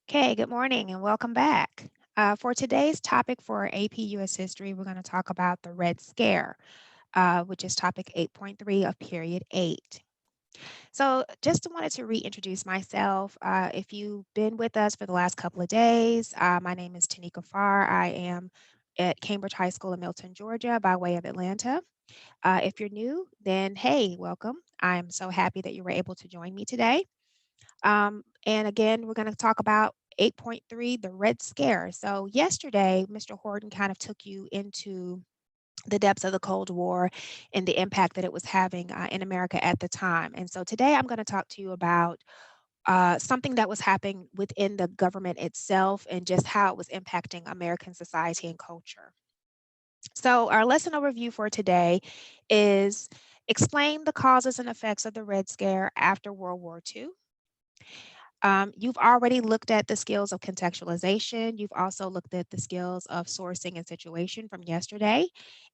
Okay, good morning and welcome back. For today's topic for AP U.S. history, we're going to talk about the Red Scare, which is topic 8.3 of period 8. So, just wanted to reintroduce myself. If you've been with us for the last couple of days, my name is Tonekia Phairr. I am at Cambridge High School in Milton, Georgia, by way of Atlanta. If you're new, then hey, welcome. I'm so happy that you were able to join me today. And again, we're going to talk about 8.3, the Red Scare. So, yesterday, Mr. Horton kind of took you into the depths of the Cold War and the impact that it was having in America at the time. And so, today I'm going to talk to you about something that was happening within the government itself and just how it was impacting American society and culture. So, our lesson overview for today is explain the causes and effects of the Red Scare after World War II. You've already looked at the skills of contextualization. You've also looked at the skills of sourcing and situation from yesterday.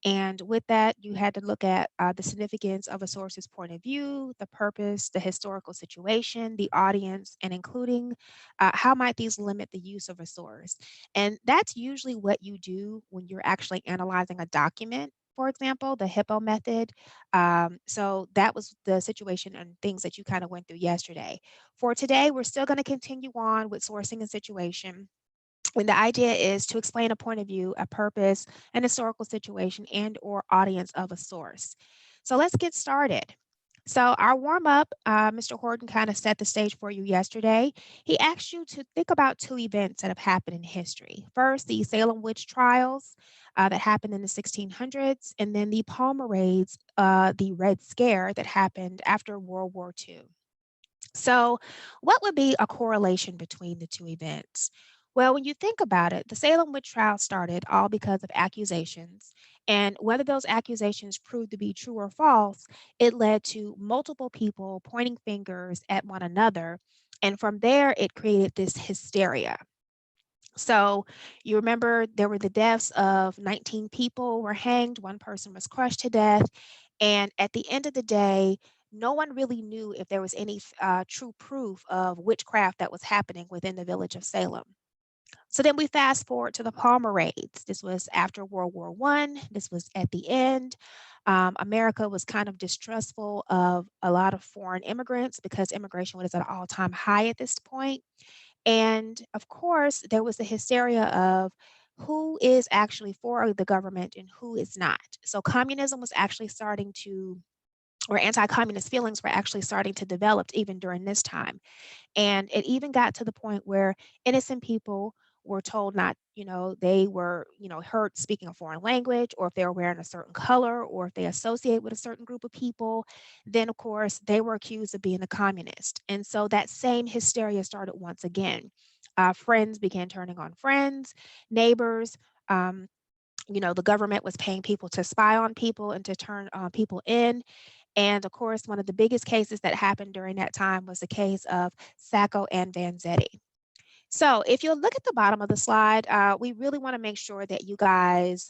And with that, you had to look at the significance of a source's point of view, the purpose, the historical situation, the audience, and including how might these limit the use of a source. And that's usually what you do when you're actually analyzing a document. For example, the HIPPO method. So that was the situation and things that you kind of went through yesterday. For today, we're still going to continue on with sourcing and situation. And the idea is to explain a point of view, a purpose, an historical situation, and or audience of a source. So let's get started. So our warm up, Mr. Horton kind of set the stage for you yesterday. He asked you to think about two events that have happened in history. First, the Salem witch trials that happened in the 1600s, and then the Palmer raids, the Red Scare that happened after World War II. So, what would be a correlation between the two events? Well, when you think about it, the Salem witch trial started all because of accusations. And whether those accusations proved to be true or false, it led to multiple people pointing fingers at one another. And from there, it created this hysteria. So you remember there were the deaths of 19 people were hanged, one person was crushed to death. And at the end of the day, no one really knew if there was any true proof of witchcraft that was happening within the village of Salem. So then we fast forward to the Palmer raids. This was after World War One. This was at the end. America was kind of distrustful of a lot of foreign immigrants because immigration was at an all-time high at this point. And of course, there was the hysteria of who is actually for the government and who is not. So communism was actually starting to, or anti communist feelings were actually starting to develop even during this time. And it even got to the point where innocent people were told not, they were, heard speaking a foreign language, or if they were wearing a certain color, or if they associate with a certain group of people, then of course they were accused of being a communist. And so that same hysteria started once again. Friends began turning on friends, neighbors. Um, the government was paying people to spy on people and to turn people in. And of course, one of the biggest cases that happened during that time was the case of Sacco and Vanzetti. So if you look at the bottom of the slide, we really want to make sure that you guys,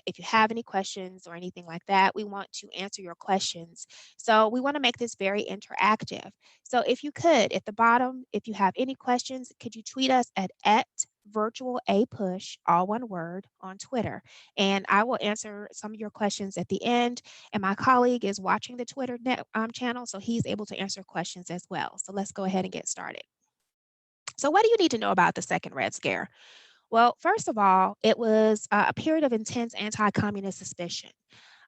if you have any questions or anything like that, we want to answer your questions. So we want to make this very interactive. So if you could, at the bottom, if you have any questions, could you tweet us at virtual a push, all one word, on Twitter. And I will answer some of your questions at the end. And my colleague is watching the Twitter channel, so he's able to answer questions as well. So let's go ahead and get started. So, what do you need to know about the second Red Scare? Well, first of all, it was a period of intense anti communist suspicion.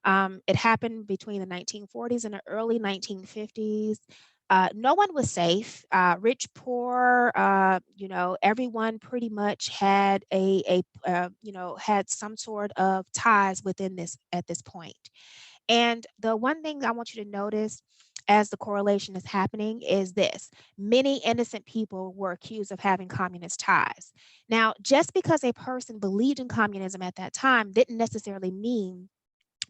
It happened between the 1940s and the early 1950s. No one was safe. Rich, poor, everyone pretty much had had some sort of ties within this at this point. And the one thing I want you to notice as the correlation is happening is this: many innocent people were accused of having communist ties. Now, just because a person believed in communism at that time didn't necessarily mean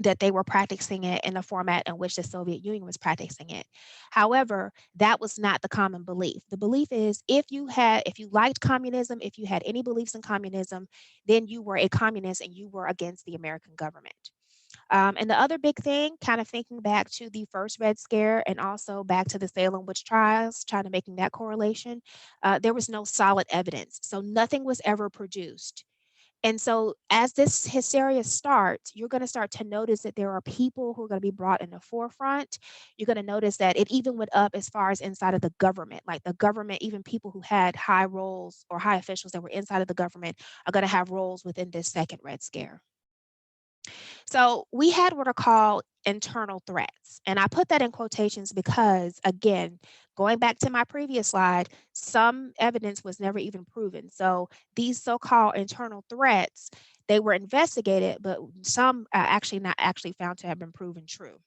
that they were practicing it in the format in which the Soviet Union was practicing it. However, that was not the common belief. The belief is if you liked communism, if you had any beliefs in communism, then you were a communist and you were against the American government. And the other big thing, kind of thinking back to the first Red Scare and also back to the Salem witch trials, trying to making that correlation, there was no solid evidence. So nothing was ever produced. And so as this hysteria starts, you're going to start to notice that there are people who are going to be brought in the forefront. You're going to notice that it even went up as far as inside of the government, like the government, even people who had high roles or high officials that were inside of the government are going to have roles within this second Red Scare. So we had what are called internal threats. And I put that in quotations because, again, going back to my previous slide, some evidence was never even proven. So these so-called internal threats, they were investigated, but some actually not actually found to have been proven true.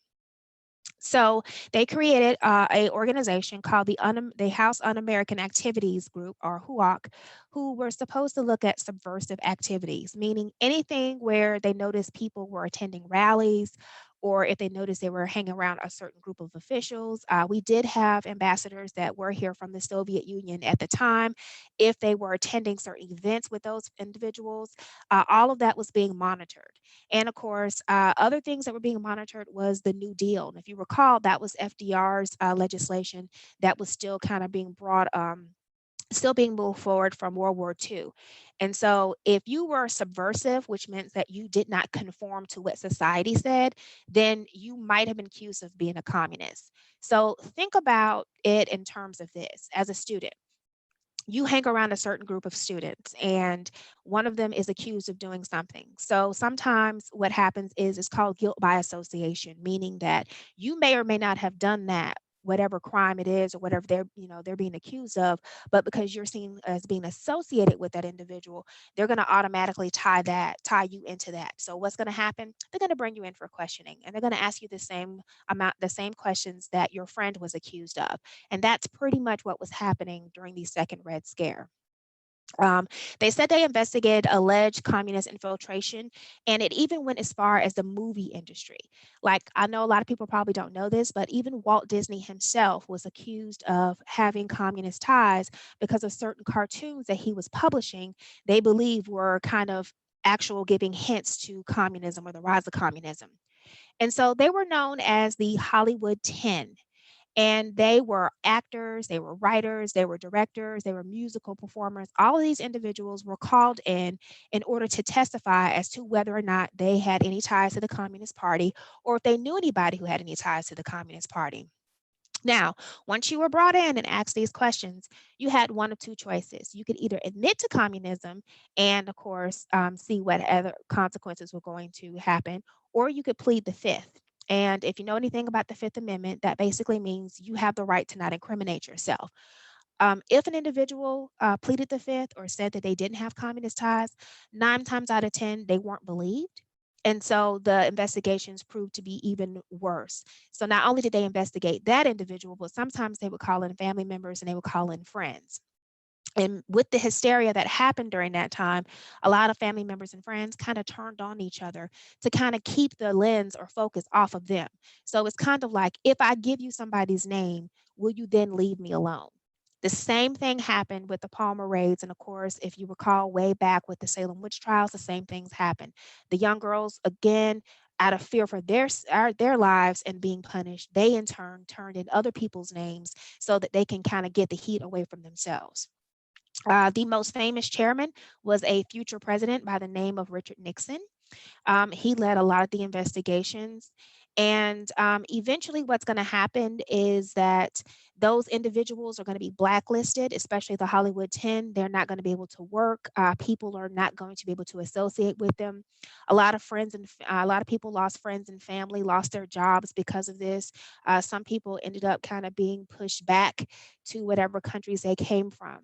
So they created a organization called the House Un-American Activities Group, or HUAC, who were supposed to look at subversive activities, meaning anything where they noticed people were attending rallies, or if they noticed they were hanging around a certain group of officials. We did have ambassadors that were here from the Soviet Union at the time. If they were attending certain events with those individuals, all of that was being monitored. And of course, other things that were being monitored was the New Deal. And if you recall, that was FDR's legislation that was still kind of being brought, still being moved forward from World War II. And so if you were subversive, which meant that you did not conform to what society said, then you might have been accused of being a communist. So think about it in terms of this as a student. You hang around a certain group of students and one of them is accused of doing something. So sometimes what happens is it's called guilt by association, meaning that you may or may not have done that whatever crime it is or whatever they're being accused of, but because you're seen as being associated with that individual, they're going to automatically tie you into that. So what's going to happen, they're going to bring you in for questioning and they're going to ask you the same questions that your friend was accused of. And that's pretty much what was happening during the second Red Scare. Um, they said they investigated alleged communist infiltration, and it even went as far as the movie industry. Like, I know a lot of people probably don't know this, but even Walt Disney himself was accused of having communist ties because of certain cartoons that he was publishing, they believe were kind of actual giving hints to communism or the rise of communism. And so they were known as the Hollywood 10, and they were actors, they were writers, they were directors, they were musical performers. All of these individuals were called in order to testify as to whether or not they had any ties to the Communist Party or if they knew anybody who had any ties to the Communist Party. Now, once you were brought in and asked these questions, you had one of two choices. You could either admit to communism and, of course, see what other consequences were going to happen, or you could plead the fifth. And if you know anything about the Fifth Amendment, that basically means you have the right to not incriminate yourself. If an individual pleaded the fifth or said that they didn't have communist ties, 9 times out of 10, they weren't believed. And so the investigations proved to be even worse. So not only did they investigate that individual, but sometimes they would call in family members and they would call in friends. And with the hysteria that happened during that time, a lot of family members and friends kind of turned on each other to kind of keep the lens or focus off of them. So it's kind of like, if I give you somebody's name, will you then leave me alone? The same thing happened with the Palmer raids. And of course, if you recall way back with the Salem witch trials, the same things happened. The young girls, again, out of fear for their lives and being punished, they in turn turned in other people's names so that they can kind of get the heat away from themselves. The most famous chairman was a future president by the name of Richard Nixon. He led a lot of the investigations. And eventually, what's going to happen is that those individuals are going to be blacklisted, especially the Hollywood 10. They're not going to be able to work. People are not going to be able to associate with them. A lot of a lot of people lost friends and family, lost their jobs because of this. Some people ended up kind of being pushed back to whatever countries they came from.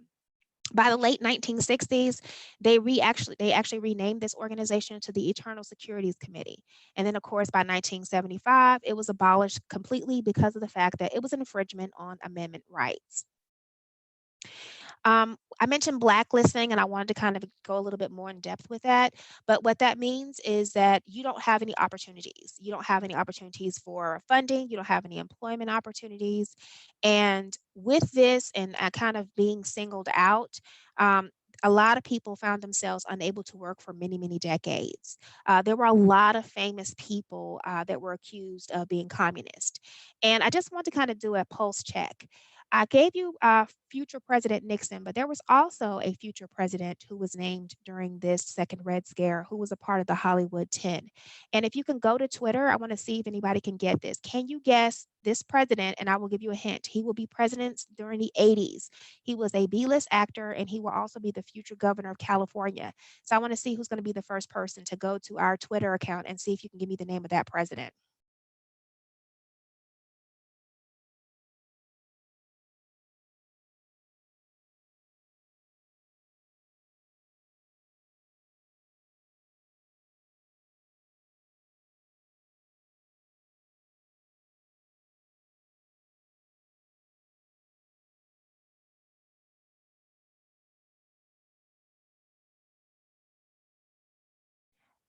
By the late 1960s, they actually renamed this organization to the Eternal Securities Committee. And then, of course, by 1975, it was abolished completely because of the fact that it was an infringement on amendment rights. I mentioned blacklisting, and I wanted to kind of go a little bit more in depth with that. But what that means is that you don't have any opportunities. You don't have any opportunities for funding. You don't have any employment opportunities. And with this and kind of being singled out, a lot of people found themselves unable to work for many, many decades. There were a lot of famous people that were accused of being communist. And I just want to kind of do a pulse check. I gave you future President Nixon, but there was also a future president who was named during this second Red Scare who was a part of the Hollywood 10. And if you can go to Twitter, I want to see if anybody can get this. Can you guess this president? And I will give you a hint. He will be president during the 80s. He was a B-list actor, and he will also be the future governor of California. So I want to see who's going to be the first person to go to our Twitter account and see if you can give me the name of that president.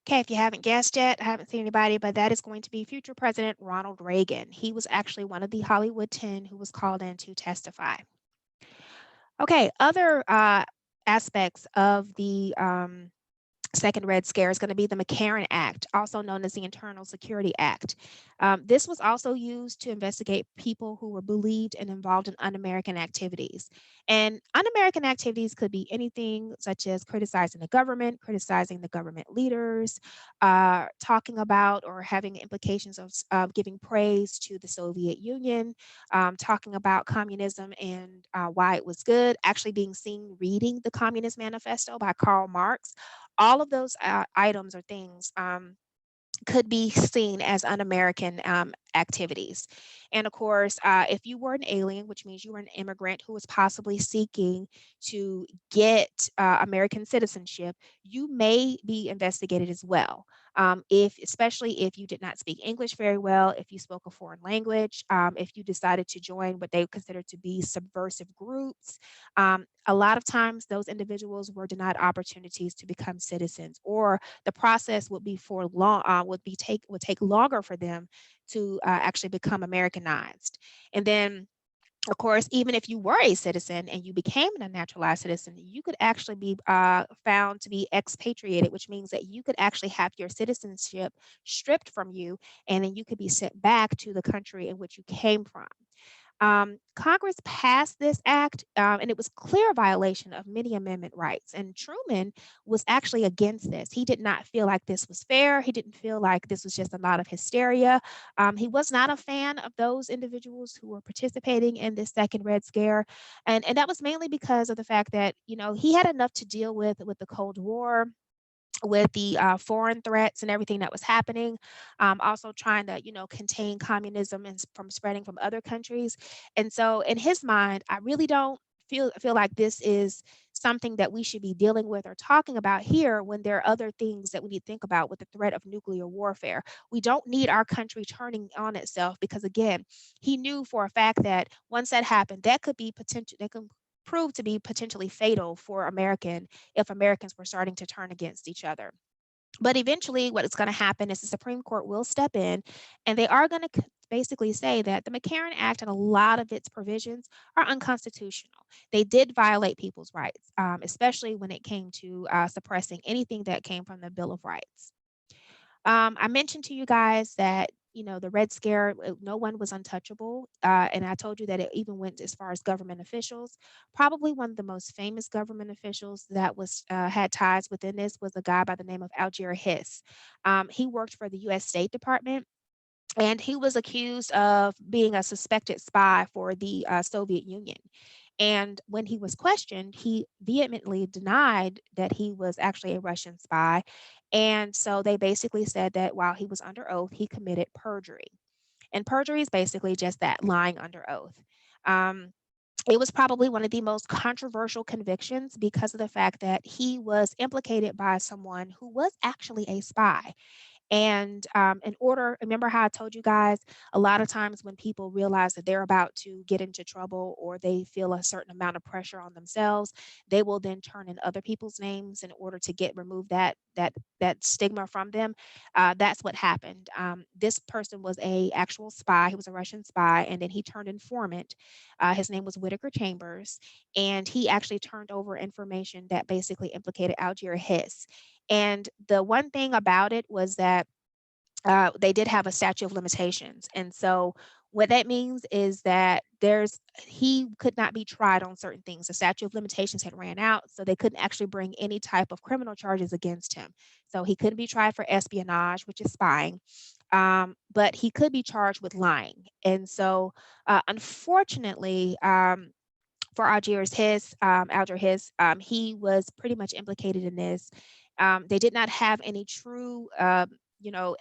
Okay, if you haven't guessed yet, I haven't seen anybody, but that is going to be future President Ronald Reagan. He was actually one of the Hollywood 10 who was called in to testify. Okay, other aspects of the second Red Scare is going to be the McCarran Act, also known as the Internal Security Act. This was also used to investigate people who were believed and involved in un-American activities. And un-American activities could be anything such as criticizing criticizing the government leaders, talking about or having implications of giving praise to the Soviet Union, talking about communism and why it was good, actually being seen reading the Communist Manifesto by Karl Marx. All of those items or things could be seen as un-American activities. And of course, if you were an alien, which means you were an immigrant who was possibly seeking to get American citizenship, you may be investigated as well. Especially if you did not speak English very well, if you spoke a foreign language, if you decided to join what they consider to be subversive groups. A lot of times those individuals were denied opportunities to become citizens, or the process would be for long would take longer for them to actually become Americanized. And then, of course, even if you were a citizen and you became a naturalized citizen, you could actually be found to be expatriated, which means that you could actually have your citizenship stripped from you, and then you could be sent back to the country in which you came from. Congress passed this act, and it was clear violation of many amendment rights. And Truman was actually against this. He did not feel like this was fair. He didn't feel like this was just a lot of hysteria. He was not a fan of those individuals who were participating in this second Red Scare, and that was mainly because of the fact that he had enough to deal with the Cold War, with the foreign threats and everything that was happening, also trying to contain communism and from spreading from other countries. And so in his mind, I really don't feel like this is something that we should be dealing with or talking about here, when there are other things that we need to think about with the threat of nuclear warfare. We don't need our country turning on itself, because again, he knew for a fact that once that happened, that could prove to be potentially fatal for if Americans were starting to turn against each other. But eventually, what is going to happen is the Supreme Court will step in, and they are going to basically say that the McCarran Act and a lot of its provisions are unconstitutional. They did violate people's rights, especially when it came to suppressing anything that came from the Bill of Rights. I mentioned to you guys that the Red Scare, no one was untouchable, and I told you that it even went as far as government officials. Probably one of the most famous government officials that was had ties within this was a guy by the name of Algier Hiss. He worked for the U.S. State Department, and he was accused of being a suspected spy for the Soviet Union. And when he was questioned, he vehemently denied that he was actually a Russian spy. And so they basically said that while he was under oath, he committed perjury. And perjury is basically just that, lying under oath. Um, it was probably one of the most controversial convictions because of the fact that he was implicated by someone who was actually a spy. And in order, remember how I told you guys, a lot of times when people realize that they're about to get into trouble or they feel a certain amount of pressure on themselves, they will then turn in other people's names in order to get remove that stigma from them. That's what happened. This person was a actual spy. He was a Russian spy, and then he turned informant. His name was Whitaker Chambers, and he actually turned over information that basically implicated Algier Hiss. And the one thing about it was that they did have a statute of limitations. And so what that means is that he could not be tried on certain things. The statute of limitations had ran out, so they couldn't actually bring any type of criminal charges against him. So he couldn't be tried for espionage, which is spying, but he could be charged with lying. And so, unfortunately, for Algier Hiss, he was pretty much implicated in this. They did not have any true,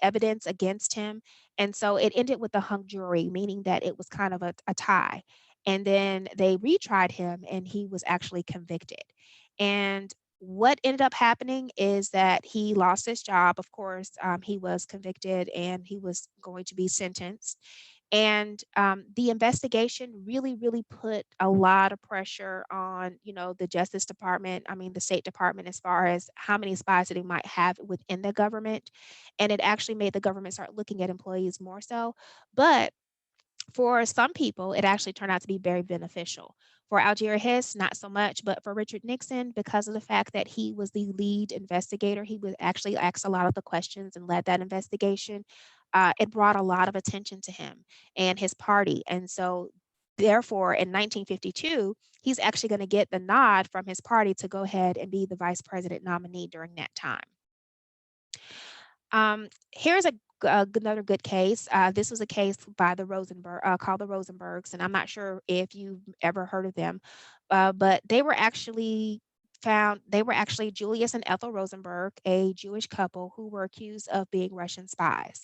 evidence against him, and so it ended with a hung jury, meaning that it was kind of a tie. And then they retried him, and he was actually convicted. And what ended up happening is that he lost his job. Of course, he was convicted, and he was going to be sentenced. And the investigation really, really put a lot of pressure on, the Justice Department, I mean, the State Department, as far as how many spies that they might have within the government. And it actually made the government start looking at employees more so. But for some people, it actually turned out to be very beneficial. For Algier Hiss, not so much, but for Richard Nixon, because of the fact that he was the lead investigator, he would actually ask a lot of the questions and led that investigation. It brought a lot of attention to him and his party. And so, therefore, in 1952, he's actually going to get the nod from his party to go ahead and be the vice president nominee during that time. Here's another good case. This was a case by the Rosenberg, called the Rosenbergs, and I'm not sure if you've ever heard of them, but they were actually Julius and Ethel Rosenberg, a Jewish couple who were accused of being Russian spies.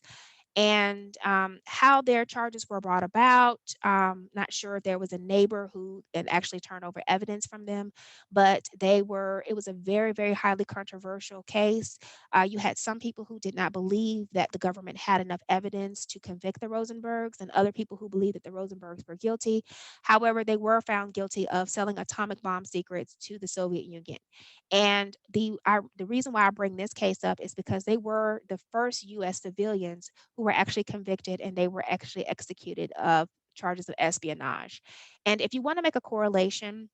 And how their charges were brought about, not sure if there was a neighbor who had actually turned over evidence from them, but it was a very, very highly controversial case. You had some people who did not believe that the government had enough evidence to convict the Rosenbergs, and other people who believed that the Rosenbergs were guilty. However, they were found guilty of selling atomic bomb secrets to the Soviet Union. And the reason why I bring this case up is because they were the first U.S. civilians who were actually convicted, and they were actually executed of charges of espionage. And if you want to make a correlation,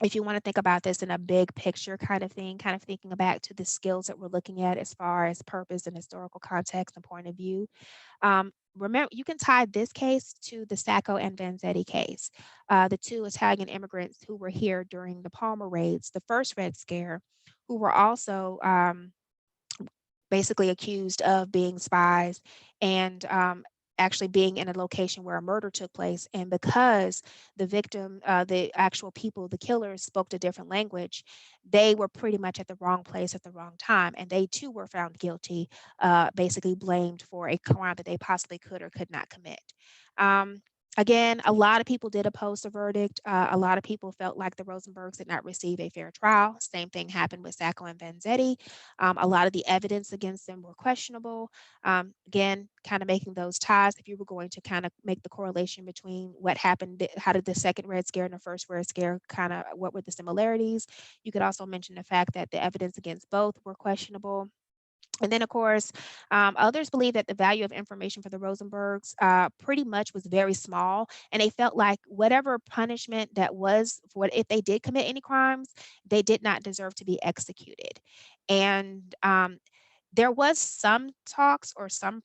if you want to think about this in a big picture kind of thing, kind of thinking back to the skills that we're looking at as far as purpose and historical context and point of view, remember, you can tie this case to the Sacco and Vanzetti case, the two Italian immigrants who were here during the Palmer raids, the first Red Scare, who were also basically accused of being spies and actually being in a location where a murder took place. And because the victim, the actual people, the killers spoke a different language, they were pretty much at the wrong place at the wrong time. And they too were found guilty, basically blamed for a crime that they possibly could or could not commit. Again, a lot of people did oppose the verdict. A lot of people felt like the Rosenbergs did not receive a fair trial. Same thing happened with Sacco and Vanzetti. A lot of the evidence against them were questionable. Again, kind of making those ties. If you were going to kind of make the correlation between what happened, how did the second Red Scare and the first Red Scare kind of, what were the similarities? You could also mention the fact that the evidence against both were questionable. And then, of course, others believe that the value of information for the Rosenbergs pretty much was very small, and they felt like whatever punishment that was for if they did commit any crimes, they did not deserve to be executed. And there was some talks or some.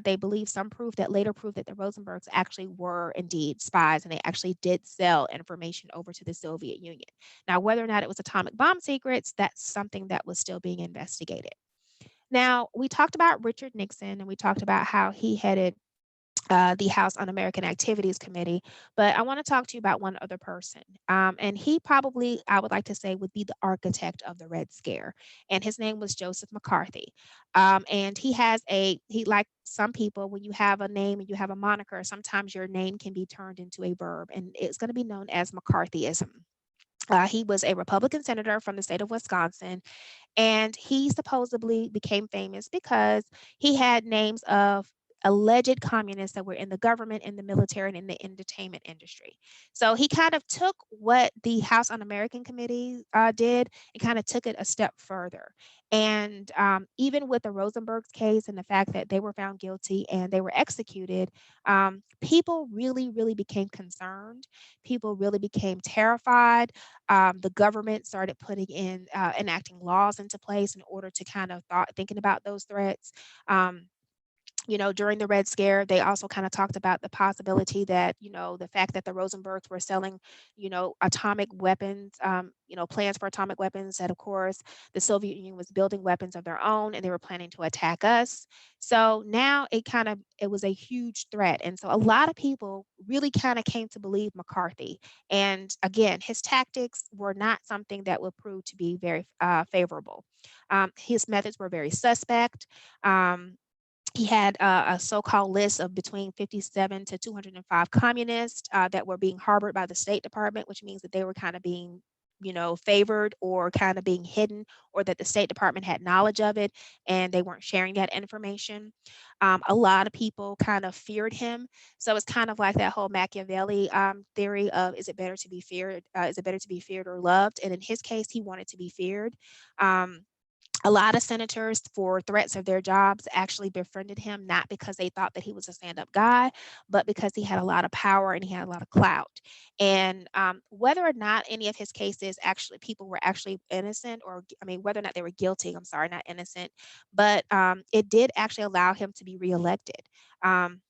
They believe some proof that later proved that the Rosenbergs actually were indeed spies, and they actually did sell information over to the Soviet Union. Now, whether or not it was atomic bomb secrets, that's something that was still being investigated. Now, we talked about Richard Nixon, and we talked about how he headed the House Un-American Activities Committee, but I want to talk to you about one other person. And he probably, I would like to say, would be the architect of the Red Scare. And his name was Joseph McCarthy. And he, like some people, when you have a name and you have a moniker, sometimes your name can be turned into a verb, and it's going to be known as McCarthyism. He was a Republican senator from the state of Wisconsin, and he supposedly became famous because he had names of alleged communists that were in the government, in the military, and in the entertainment industry. So he kind of took what the House Un-American Committee did and kind of took it a step further. And even with the Rosenberg's case and the fact that they were found guilty and they were executed, people really, really became concerned. People really became terrified. The government started putting in enacting laws into place in order to kind of thinking about those threats. Um, during the Red Scare, they also kind of talked about the possibility that, the fact that the Rosenbergs were selling, atomic weapons, plans for atomic weapons, that of course the Soviet Union was building weapons of their own and they were planning to attack us. So now it was a huge threat. And so a lot of people really kind of came to believe McCarthy. And again, his tactics were not something that would prove to be very favorable. His methods were very suspect. He had a so-called list of between 57 to 205 communists that were being harbored by the State Department, which means that they were kind of being, favored or kind of being hidden, or that the State Department had knowledge of it and they weren't sharing that information. A lot of people kind of feared him. So it's kind of like that whole Machiavelli theory of, is it better to be feared? Is it better to be feared or loved? And in his case, he wanted to be feared. Um, a lot of senators, for threats of their jobs, actually befriended him, not because they thought that he was a stand-up guy, but because he had a lot of power and he had a lot of clout. And whether or not any of his cases, actually people were actually innocent, or I mean, whether or not they were guilty, I'm sorry, not innocent, but it did actually allow him to be reelected. Um,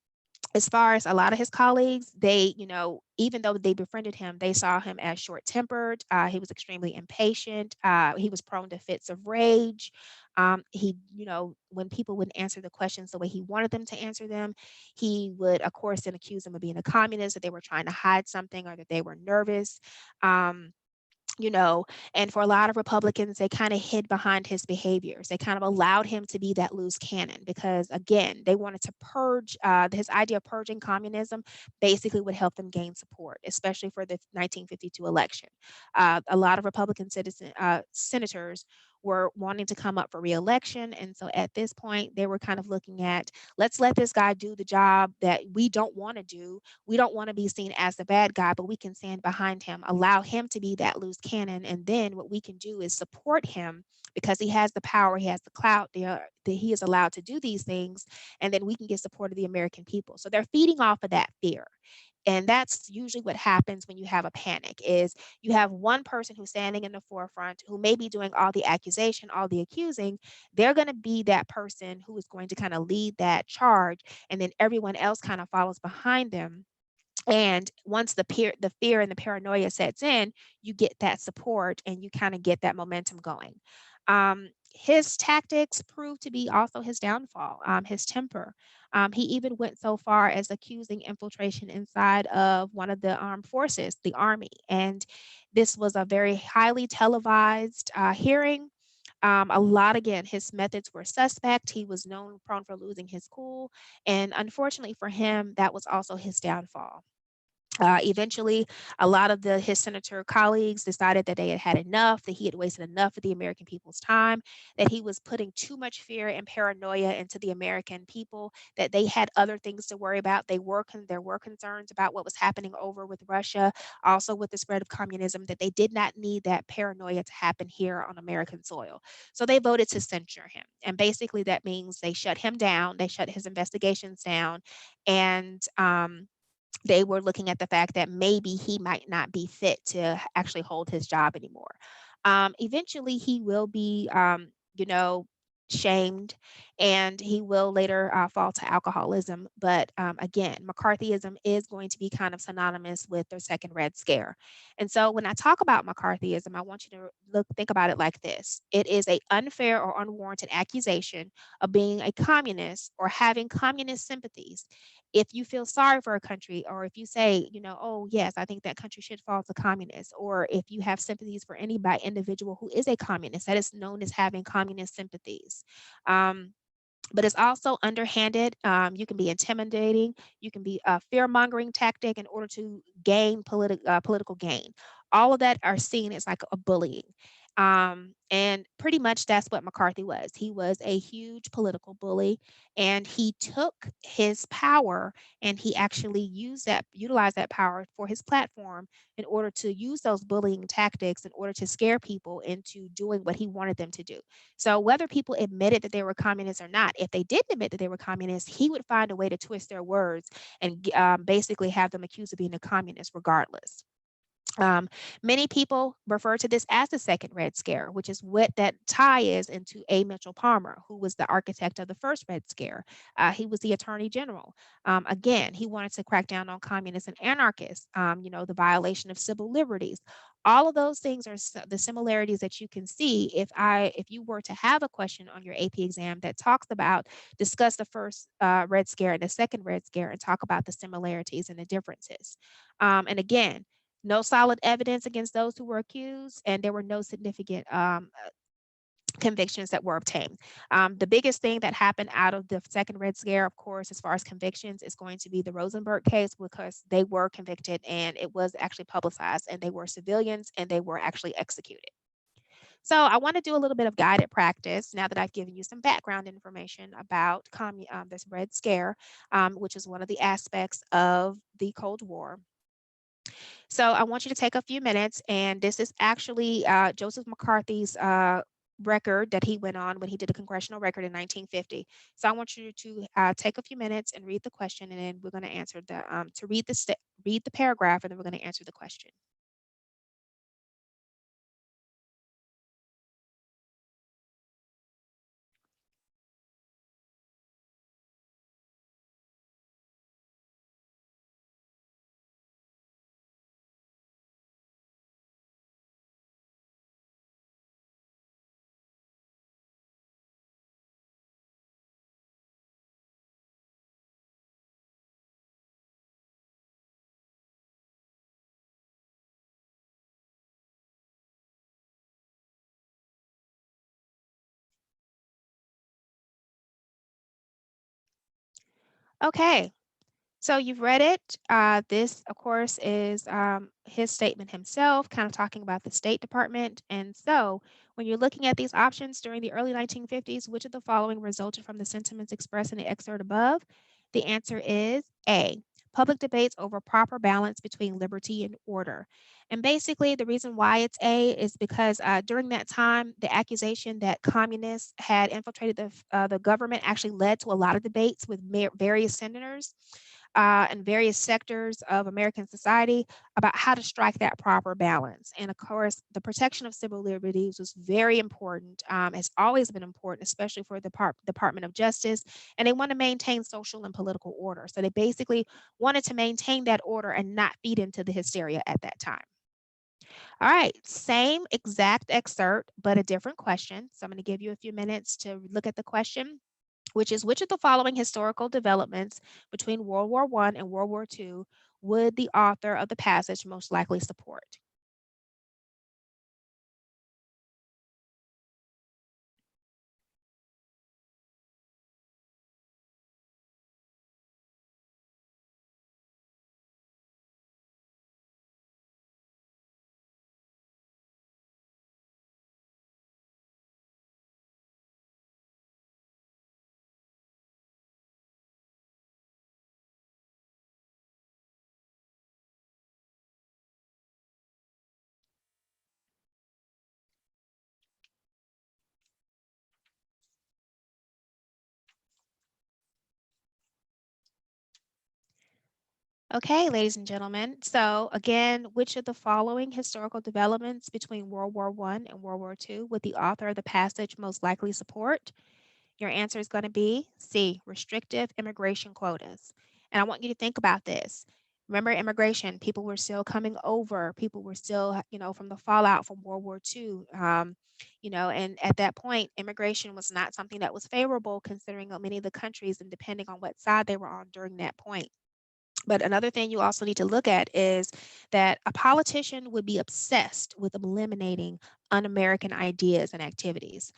as far as a lot of his colleagues, they, even though they befriended him, they saw him as short-tempered. He was extremely impatient. He was prone to fits of rage. When people wouldn't answer the questions the way he wanted them to answer them, he would, of course, then accuse them of being a communist, that they were trying to hide something, or that they were nervous. Um, you know, and for a lot of Republicans, they kind of hid behind his behaviors. They kind of allowed him to be that loose cannon because, again, they wanted to purge. His idea of purging communism basically would help them gain support, especially for the 1952 election. A lot of Republican senators were wanting to come up for reelection. And so at this point, they were kind of looking at, let's let this guy do the job that we don't want to do. We don't want to be seen as the bad guy, but we can stand behind him, allow him to be that loose cannon. And then what we can do is support him because he has the power, he has the clout, that he is allowed to do these things. And then we can get support of the American people. So they're feeding off of that fear. And that's usually what happens when you have a panic, is you have one person who's standing in the forefront who may be doing all the accusation, all the accusing. They're going to be that person who is going to kind of lead that charge, and then everyone else kind of follows behind them. And once the fear and the paranoia sets in, you get that support and you kind of get that momentum going. His tactics proved to be also his downfall, his temper. He even went so far as accusing infiltration inside of one of the armed forces, the Army. And this was a very highly televised hearing. A lot, again, his methods were suspect. He was known prone for losing his cool. And unfortunately for him, that was also his downfall. Eventually, a lot of his senator colleagues decided that they had had enough, that he had wasted enough of the American people's time, that he was putting too much fear and paranoia into the American people, that they had other things to worry about. There were concerns about what was happening over with Russia, also with the spread of communism, that they did not need that paranoia to happen here on American soil. So they voted to censure him. And basically, that means they shut him down, they shut his investigations down, and they were looking at the fact that maybe he might not be fit to actually hold his job anymore. Eventually, he will be, you know, shamed, and he will later fall to alcoholism. But again, McCarthyism is going to be kind of synonymous with the second Red Scare. And so, when I talk about McCarthyism, I want you to think about it like this: it is a unfair or unwarranted accusation of being a communist or having communist sympathies. If you feel sorry for a country, or if you say, oh, yes, I think that country should fall to communists, or if you have sympathies for any by individual who is a communist, that is known as having communist sympathies. Um, but it's also underhanded. You can be intimidating. You can be a fear mongering tactic in order to gain political gain. All of that are seen as like a bullying. And pretty much that's what McCarthy was. He was a huge political bully, and he took his power and he actually utilized that power for his platform in order to use those bullying tactics in order to scare people into doing what he wanted them to do. So whether people admitted that they were communists or not, if they didn't admit that they were communists, he would find a way to twist their words and basically have them accused of being a communist regardless. Um, Many people refer to this as the second Red Scare, which is what that tie is into A. Mitchell Palmer, who was the architect of the first Red Scare. He was the Attorney General. Again, he wanted to crack down on communists and anarchists, the violation of civil liberties. All of those things are the similarities that you can see if you were to have a question on your AP exam that talks about discuss the first Red Scare and the second Red Scare and talk about the similarities and the differences. And again, no solid evidence against those who were accused, and there were no significant convictions that were obtained. The biggest thing that happened out of the second Red Scare, of course, as far as convictions, is going to be the Rosenberg case because they were convicted and it was actually publicized, and they were civilians and they were actually executed. So I want to do a little bit of guided practice now that I've given you some background information about this Red Scare, which is one of the aspects of the Cold War. So I want you to take a few minutes, and this is actually Joseph McCarthy's record that he went on when he did a congressional record in 1950. So I want you to take a few minutes and read the question, and then we're going to answer to read the paragraph, and then we're going to answer the question. Okay, so you've read it. This, of course, is his statement himself, kind of talking about the State Department. And so when you're looking at these options during the early 1950s, which of the following resulted from the sentiments expressed in the excerpt above? The answer is A, public debates over proper balance between liberty and order. And basically, the reason why it's A is because during that time, the accusation that communists had infiltrated the government actually led to a lot of debates with various senators and various sectors of American society about how to strike that proper balance. And of course, the protection of civil liberties was very important, has always been important, especially for the Department of Justice. And they want to maintain social and political order. So they basically wanted to maintain that order and not feed into the hysteria at that time. All right, same exact excerpt, but a different question. So I'm going to give you a few minutes to look at the question, which is which of the following historical developments between World War I and World War II would the author of the passage most likely support? Okay, ladies and gentlemen. So again, which of the following historical developments between World War I and World War II would the author of the passage most likely support? Your answer is going to be C, restrictive immigration quotas. And I want you to think about this. Remember immigration, people were still coming over, people were still, from the fallout from World War II. And at that point, immigration was not something that was favorable considering many of the countries and depending on what side they were on during that point. But another thing you also need to look at is that a politician would be obsessed with eliminating un American ideas and activities.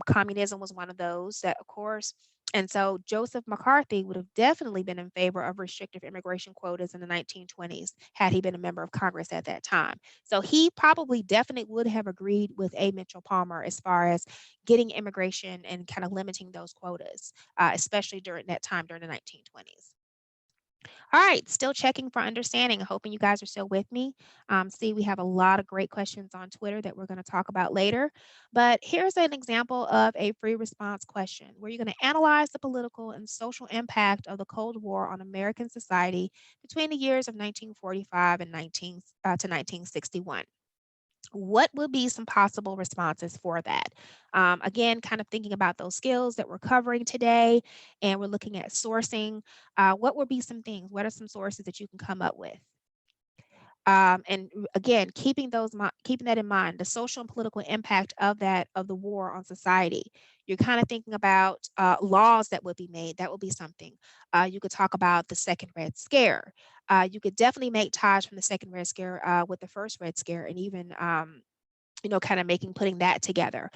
Communism was one of those that, of course, And so Joseph McCarthy would have definitely been in favor of restrictive immigration quotas in the 1920s had he been a member of Congress at that time. So he probably definitely would have agreed with A. Mitchell Palmer as far as getting immigration and kind of limiting those quotas, especially during that time during the 1920s. All right, still checking for understanding. Hoping you guys are still with me. See, we have a lot of great questions on Twitter that we're going to talk about later. But here's an example of a free response question where you're going to analyze the political and social impact of the Cold War on American society between the years of 1945 and 1961. What would be some possible responses for that? Again, kind of thinking about those skills that we're covering today, and we're looking at sourcing. What would be some things? What are some sources that you can come up with? Again, keeping that in mind, the social and political impact of that of the war on society. You're kind of thinking about laws that would be made. That would be something. You could talk about the second Red Scare. You could definitely make ties from the second Red Scare with the first Red Scare, and even kind of putting that together.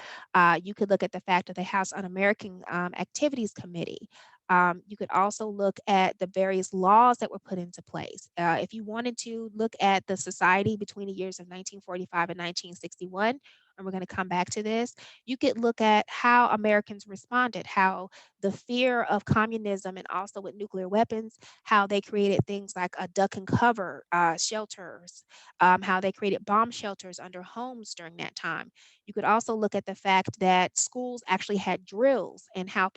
You could look at the fact of the House Un-American Activities Committee. You could also look at the various laws that were put into place. If you wanted to look at the society between the years of 1945 and 1961, and we're going to come back to this, you could look at how Americans responded, how the fear of communism and also with nuclear weapons, how they created things like a duck and cover shelters, how they created bomb shelters under homes during that time. You could also look at the fact that schools actually had drills and how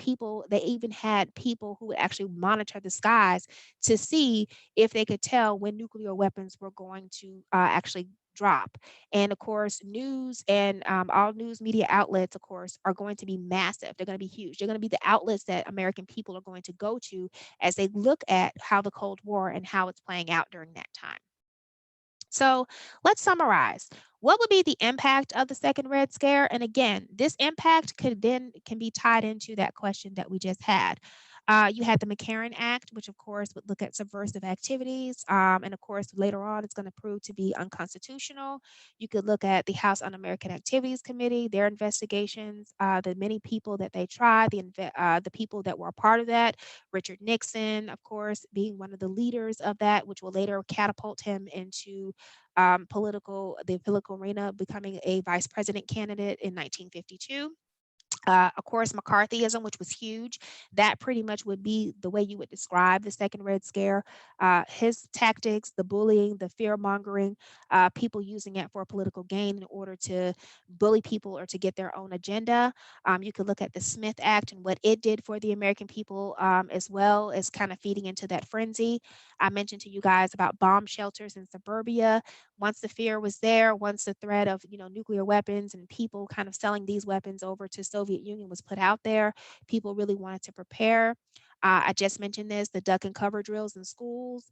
they even had people who would actually monitor the skies to see if they could tell when nuclear weapons were going to actually drop. And of course, news and all news media outlets, of course, are going to be massive. They're going to be huge. They're going to be the outlets that American people are going to go to as they look at how the Cold War and how it's playing out during that time. So let's summarize. What would be the impact of the second Red Scare? And again, this impact can be tied into that question that we just had. You had the McCarran Act, which of course would look at subversive activities, and of course later on it's going to prove to be unconstitutional. You could look at the House Un-American Activities Committee, their investigations, the many people that they tried, the people that were a part of that. Richard Nixon, of course, being one of the leaders of that, which will later catapult him into the political arena, becoming a vice president candidate in 1952. Of course, McCarthyism, which was huge, that pretty much would be the way you would describe the second Red Scare. His tactics, the bullying, the fear mongering, people using it for political gain in order to bully people or to get their own agenda. You could look at the Smith Act and what it did for the American people, as well as kind of feeding into that frenzy. I mentioned to you guys about bomb shelters in suburbia. Once the fear was there, once the threat of nuclear weapons and people kind of selling these weapons over to Soviet Union was put out there, people really wanted to prepare. I just mentioned this, the duck and cover drills in schools.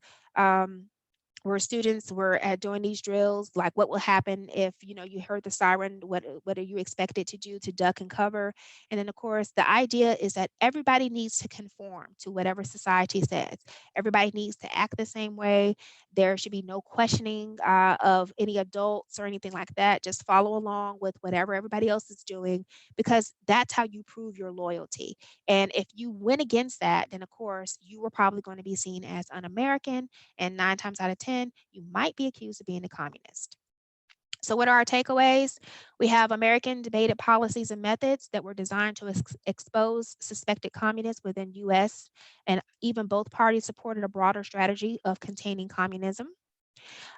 Where students were doing these drills, like what will happen if you heard the siren, what are you expected to do to duck and cover. And then of course the idea is that everybody needs to conform to whatever society says. Everybody needs to act the same way. There should be no questioning of any adults or anything like that. Just follow along with whatever everybody else is doing, because that's how you prove your loyalty. And if you went against that, then of course you were probably going to be seen as un-American, and 9 times out of 10, you might be accused of being a communist. So, what are our takeaways? We have American debated policies and methods that were designed to expose suspected communists within U.S., and even both parties supported a broader strategy of containing communism.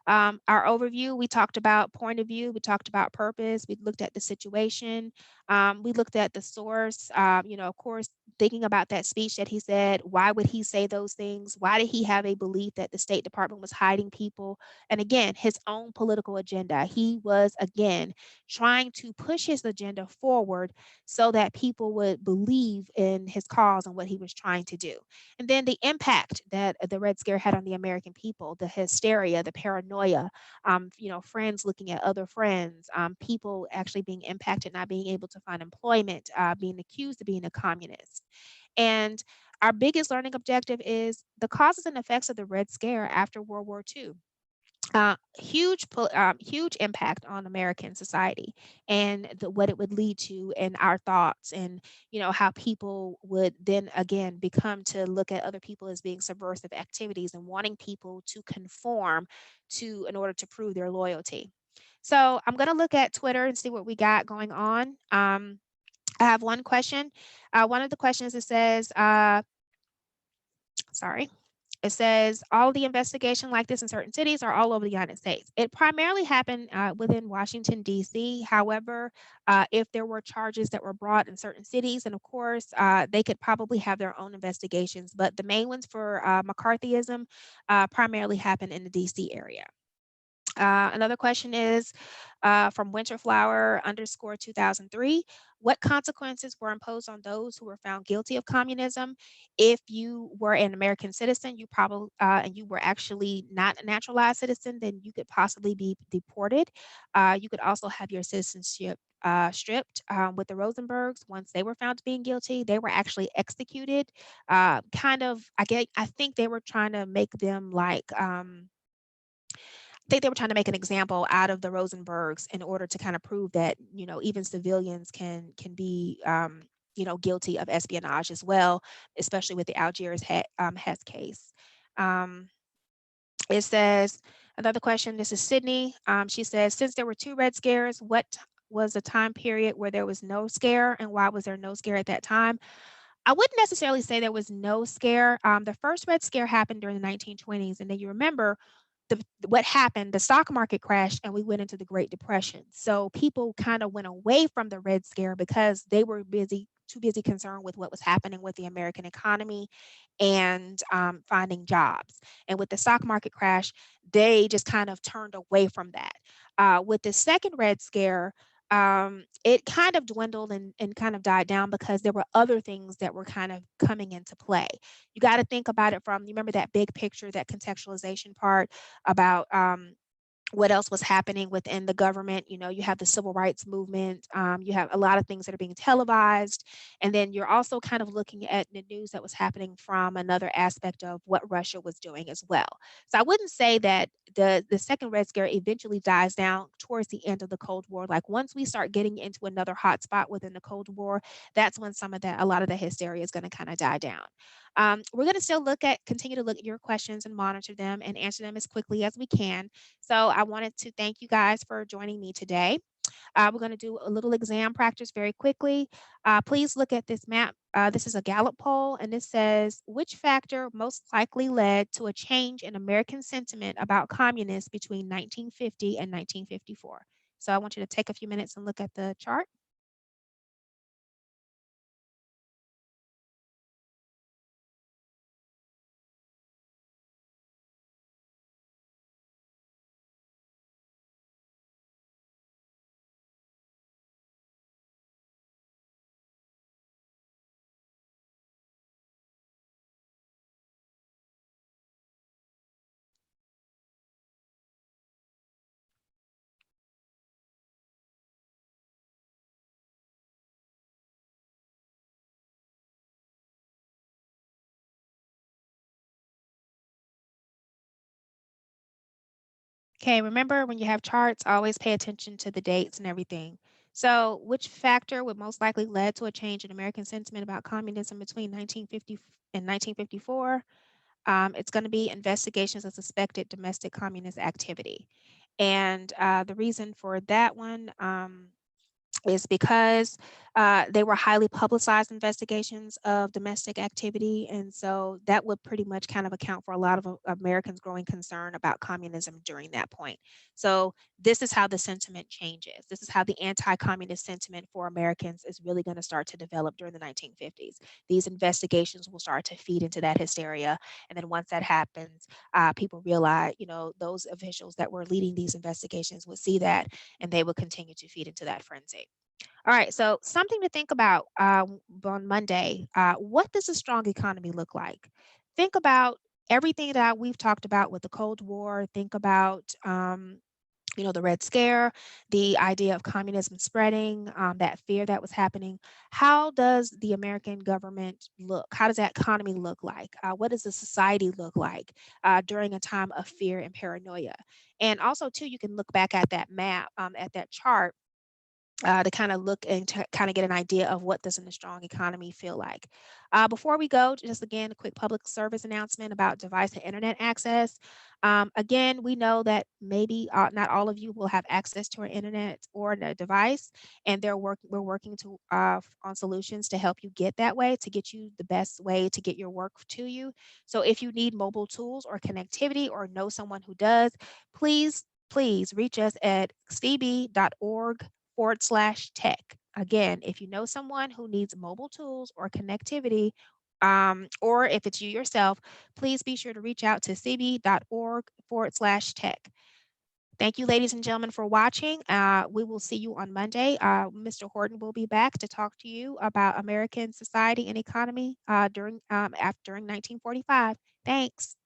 Our overview, we talked about point of view, we talked about purpose, we looked at the situation, we looked at the source, of course, thinking about that speech that he said. Why would he say those things? Why did he have a belief that the State Department was hiding people? And again, his own political agenda. He was, again, trying to push his agenda forward so that people would believe in his cause and what he was trying to do. And then the impact that the Red Scare had on the American people, the hysteria, the paranoia, friends looking at other friends, people actually being impacted, not being able to find employment, being accused of being a communist. And our biggest learning objective is the causes and effects of the Red Scare after World War II. huge impact on American society and what it would lead to in our thoughts, and how people would then again become to look at other people as being subversive activities and wanting people to conform to in order to prove their loyalty. So I'm going to look at Twitter and see what we got going on. I have one question. One of the questions, it says, sorry. It says all the investigation like this in certain cities are all over the United States. It primarily happened within Washington, D.C. However, if there were charges that were brought in certain cities, and of course, they could probably have their own investigations, but the main ones for McCarthyism primarily happened in the D.C. area. Another question is from Winterflower underscore 2003. What consequences were imposed on those who were found guilty of communism? If you were an American citizen, you probably and you were actually not a naturalized citizen, then you could possibly be deported. You could also have your citizenship stripped. With the Rosenbergs, once they were found to being guilty, they were actually executed. I think they were trying to make them like. I think they were trying to make an example out of the Rosenbergs in order to kind of prove that even civilians can be guilty of espionage as well, especially with the Algiers Hess case. Um, it says another question. This is Sydney. She says, since there were two Red Scares, what was a time period where there was no scare, and why was there no scare at that time? I wouldn't necessarily say there was no scare. The first Red Scare happened during the 1920s, and then you remember what happened, the stock market crashed and we went into the Great Depression. So people kind of went away from the Red Scare because they were too busy concerned with what was happening with the American economy and finding jobs. And with the stock market crash, they just kind of turned away from that. With the second Red Scare, it kind of dwindled and kind of died down because there were other things that were kind of coming into play. You got to think about it from, you remember that big picture, that contextualization part about what else was happening within the government. You have the civil rights movement, you have a lot of things that are being televised, and then you're also kind of looking at the news that was happening from another aspect of what Russia was doing as well. So I wouldn't say that the second Red Scare eventually dies down towards the end of the Cold War. Like once we start getting into another hot spot within the Cold War, that's when a lot of the hysteria is going to kind of die down. We're going to still continue to look at your questions and monitor them and answer them as quickly as we can. So I wanted to thank you guys for joining me today. We're going to do a little exam practice very quickly. Please look at this map. This is a Gallup poll, and it says, which factor most likely led to a change in American sentiment about communists between 1950 and 1954? So I want you to take a few minutes and look at the chart. Okay, remember when you have charts, always pay attention to the dates and everything. So, which factor would most likely led to a change in American sentiment about communism between 1950 and 1954? It's going to be investigations of suspected domestic communist activity. And the reason for that one is because they were highly publicized investigations of domestic activity. And so that would pretty much kind of account for a lot of Americans' growing concern about communism during that point. So this is how the sentiment changes. This is how the anti-communist sentiment for Americans is really going to start to develop during the 1950s. These investigations will start to feed into that hysteria. And then once that happens, people realize, those officials that were leading these investigations would see that and they would continue to feed into that frenzy. All right, so something to think about on Monday. What does a strong economy look like? Think about everything that we've talked about with the Cold War. Think about the Red Scare, the idea of communism spreading, that fear that was happening. How does the American government look? How does that economy look like? What does the society look like during a time of fear and paranoia? And also, too, you can look back at that map, at that chart, to kind of look and to kind of get an idea of what does a strong economy feel like. Before we go, just again, a quick public service announcement about device and internet access. Again, we know that maybe not all of you will have access to an internet or a device, and we're working to on solutions to help you get that way, to get you the best way to get your work to you. So if you need mobile tools or connectivity or know someone who does, please reach us at cb.org/tech. Again, if you know someone who needs mobile tools or connectivity, or if it's you yourself, please be sure to reach out to cb.org/tech. Thank you, ladies and gentlemen, for watching. We will see you on Monday. Mr. Horton will be back to talk to you about American society and economy during 1945. Thanks.